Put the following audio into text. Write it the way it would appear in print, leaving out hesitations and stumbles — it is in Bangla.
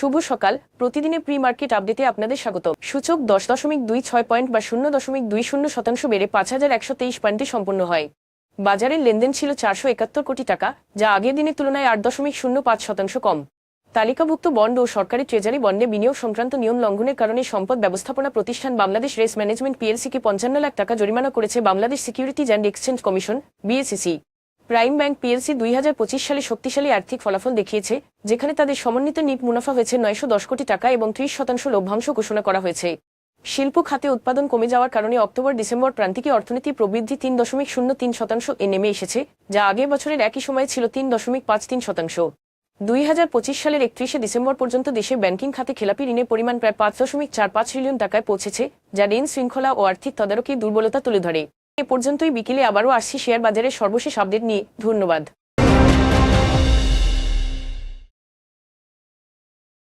শুভ সকাল। প্রতিদিনের প্রি মার্কেট আপডেটে আপনাদের স্বাগত। সূচক 10.26 পয়েন্ট বা 0.20% বেড়ে 5,123 পয়েন্টে সম্পন্ন হয়। বাজারের লেনদেন ছিল 471 কোটি টাকা, যা আগের দিনের তুলনায় 8.05% কম। তালিকাভুক্ত বন্ড ও সরকারি ট্রেজারি বন্ডে বিনিয়োগ সংক্রান্ত নিয়ম লঙ্ঘনের কারণে সম্পদ ব্যবস্থাপনা প্রতিষ্ঠান বাংলাদেশ রেস ম্যানেজমেন্ট পিএলসিকে 55 লাখ টাকা জরিমানা করেছে Bangladesh securities and exchange commission BSEC. Prime bank PLC 2025 সালে শক্তিশালী আর্থিক ফলাফল দেখিয়েছে, যেখানে তাদের সমন্বিত নিট মুনাফা হয়েছে 910 কোটি টাকা এবং 30% লভ্যাংশ ঘোষণা করা হয়েছে। শিল্প খাতে উৎপাদন কমে যাওয়ার কারণে অক্টোবর-ডিসেম্বর প্রান্তিকে অর্থনীতি প্রবৃদ্ধি 3.03% নেমে এসেছে, যা আগের বছরের একই সময়ে ছিল 3.53%। 2025 সালের 31 ডিসেম্বর পর্যন্ত দেশের ব্যাংকিং খাতে খেলাপি ঋণের পরিমাণ প্রায় 5.45 ট্রিলিয়ন টাকায় পৌঁছেছে, যা ঋণ শৃঙ্খলা ও আর্থিক তদারকির দুর্বলতা তুলে ধরে। এ পর্যন্তই। বিকেলে আবারও আসছি শেয়ার বাজারের সর্বশেষ আপডেট নিয়ে। ধন্যবাদ।